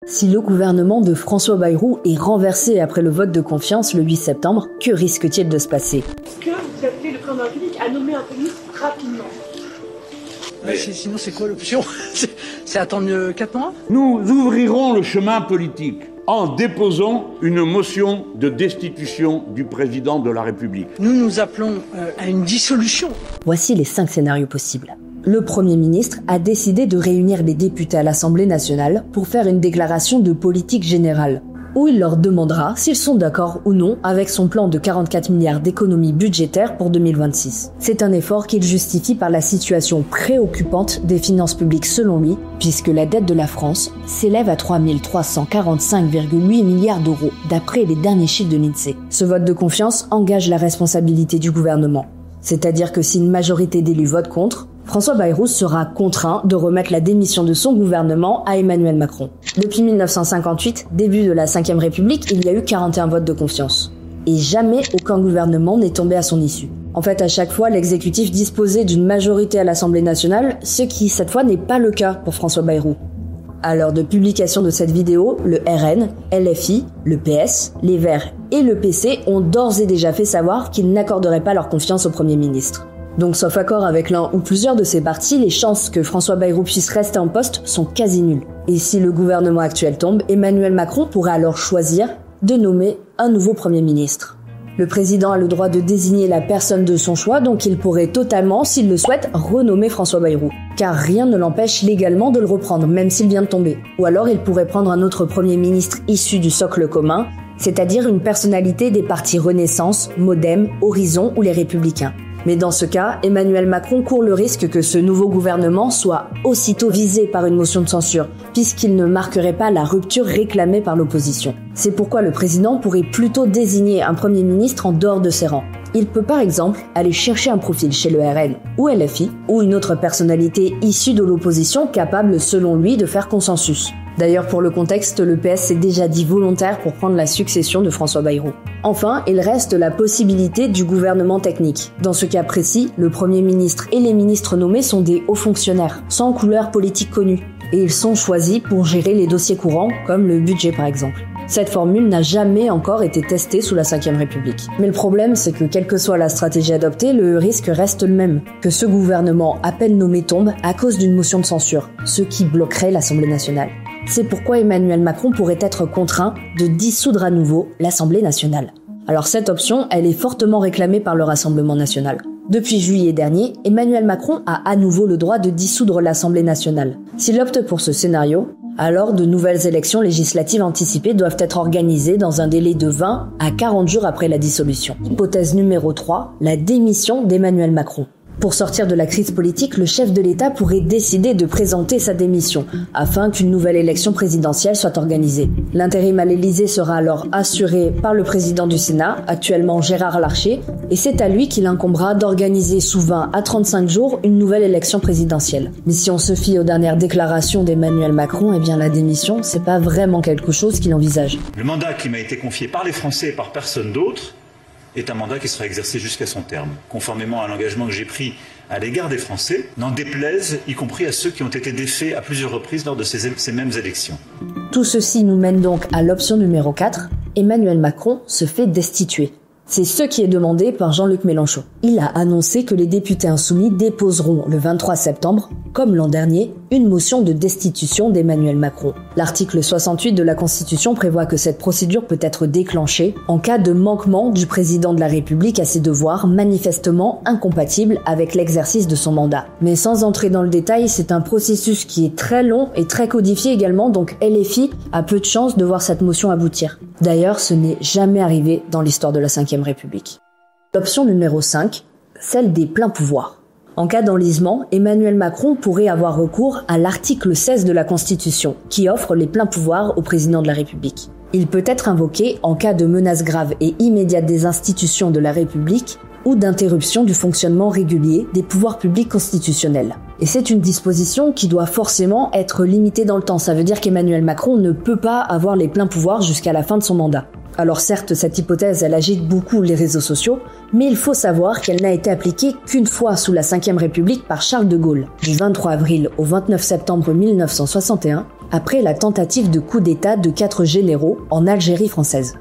Si le gouvernement de François Bayrou est renversé après le vote de confiance le 8 septembre, que risque-t-il de se passer? Est-ce que vous appelez le président de la République à nommer un Premier ministre rapidement? Sinon, c'est quoi l'option? C'est attendre 4 mois? Nous ouvrirons le chemin politique en déposant une motion de destitution du président de la République. Nous appelons à une dissolution. Voici les 5 scénarios possibles. Le Premier ministre a décidé de réunir les députés à l'Assemblée nationale pour faire une déclaration de politique générale, où il leur demandera s'ils sont d'accord ou non avec son plan de 44 milliards d'économies budgétaires pour 2026. C'est un effort qu'il justifie par la situation préoccupante des finances publiques selon lui, puisque la dette de la France s'élève à 3 345,8 milliards d'euros, d'après les derniers chiffres de l'INSEE. Ce vote de confiance engage la responsabilité du gouvernement. C'est-à-dire que si une majorité d'élus vote contre, François Bayrou sera contraint de remettre la démission de son gouvernement à Emmanuel Macron. Depuis 1958, début de la Ve République, il y a eu 41 votes de confiance. Et jamais aucun gouvernement n'est tombé à son issue. En fait, à chaque fois, l'exécutif disposait d'une majorité à l'Assemblée nationale, ce qui, cette fois, n'est pas le cas pour François Bayrou. À l'heure de publication de cette vidéo, le RN, LFI, le PS, les Verts et le PC ont d'ores et déjà fait savoir qu'ils n'accorderaient pas leur confiance au Premier ministre. Donc, sauf accord avec l'un ou plusieurs de ces partis, les chances que François Bayrou puisse rester en poste sont quasi nulles. Et si le gouvernement actuel tombe, Emmanuel Macron pourrait alors choisir de nommer un nouveau Premier ministre. Le président a le droit de désigner la personne de son choix, donc il pourrait totalement, s'il le souhaite, renommer François Bayrou. Car rien ne l'empêche légalement de le reprendre, même s'il vient de tomber. Ou alors il pourrait prendre un autre Premier ministre issu du socle commun, c'est-à-dire une personnalité des partis Renaissance, Modem, Horizon ou les Républicains. Mais dans ce cas, Emmanuel Macron court le risque que ce nouveau gouvernement soit aussitôt visé par une motion de censure, puisqu'il ne marquerait pas la rupture réclamée par l'opposition. C'est pourquoi le président pourrait plutôt désigner un Premier ministre en dehors de ses rangs. Il peut par exemple aller chercher un profil chez le RN ou LFI, ou une autre personnalité issue de l'opposition capable selon lui de faire consensus. D'ailleurs, pour le contexte, le PS s'est déjà dit volontaire pour prendre la succession de François Bayrou. Enfin, il reste la possibilité du gouvernement technique. Dans ce cas précis, le Premier ministre et les ministres nommés sont des hauts fonctionnaires, sans couleur politique connue. Et ils sont choisis pour gérer les dossiers courants, comme le budget par exemple. Cette formule n'a jamais encore été testée sous la Ve République. Mais le problème, c'est que quelle que soit la stratégie adoptée, le risque reste le même. Que ce gouvernement à peine nommé tombe à cause d'une motion de censure, ce qui bloquerait l'Assemblée nationale. C'est pourquoi Emmanuel Macron pourrait être contraint de dissoudre à nouveau l'Assemblée nationale. Alors cette option, elle est fortement réclamée par le Rassemblement national. Depuis juillet dernier, Emmanuel Macron a à nouveau le droit de dissoudre l'Assemblée nationale. S'il opte pour ce scénario, alors de nouvelles élections législatives anticipées doivent être organisées dans un délai de 20 à 40 jours après la dissolution. Hypothèse numéro 3, la démission d'Emmanuel Macron. Pour sortir de la crise politique, le chef de l'État pourrait décider de présenter sa démission, afin qu'une nouvelle élection présidentielle soit organisée. L'intérim à l'Élysée sera alors assuré par le président du Sénat, actuellement Gérard Larcher, et c'est à lui qu'il incombera d'organiser sous 20 à 35 jours une nouvelle élection présidentielle. Mais si on se fie aux dernières déclarations d'Emmanuel Macron, eh bien la démission, c'est pas vraiment quelque chose qu'il envisage. Le mandat qui m'a été confié par les Français et par personne d'autre est un mandat qui sera exercé jusqu'à son terme, conformément à l'engagement que j'ai pris à l'égard des Français, n'en déplaise, y compris à ceux qui ont été défaits à plusieurs reprises lors de ces mêmes élections. Tout ceci nous mène donc à l'option numéro 4, Emmanuel Macron se fait destituer. C'est ce qui est demandé par Jean-Luc Mélenchon. Il a annoncé que les députés insoumis déposeront le 23 septembre, comme l'an dernier, une motion de destitution d'Emmanuel Macron. L'article 68 de la Constitution prévoit que cette procédure peut être déclenchée en cas de manquement du président de la République à ses devoirs manifestement incompatibles avec l'exercice de son mandat. Mais sans entrer dans le détail, c'est un processus qui est très long et très codifié également, donc LFI a peu de chances de voir cette motion aboutir. D'ailleurs, ce n'est jamais arrivé dans l'histoire de la Ve République. L'option numéro 5, celle des pleins pouvoirs. En cas d'enlisement, Emmanuel Macron pourrait avoir recours à l'article 16 de la Constitution, qui offre les pleins pouvoirs au président de la République. Il peut être invoqué en cas de menace grave et immédiate des institutions de la République ou d'interruption du fonctionnement régulier des pouvoirs publics constitutionnels. Et c'est une disposition qui doit forcément être limitée dans le temps. Ça veut dire qu'Emmanuel Macron ne peut pas avoir les pleins pouvoirs jusqu'à la fin de son mandat. Alors certes, cette hypothèse, elle agite beaucoup les réseaux sociaux, mais il faut savoir qu'elle n'a été appliquée qu'une fois sous la Ve République par Charles de Gaulle, du 23 avril au 29 septembre 1961, après la tentative de coup d'État de 4 généraux en Algérie française.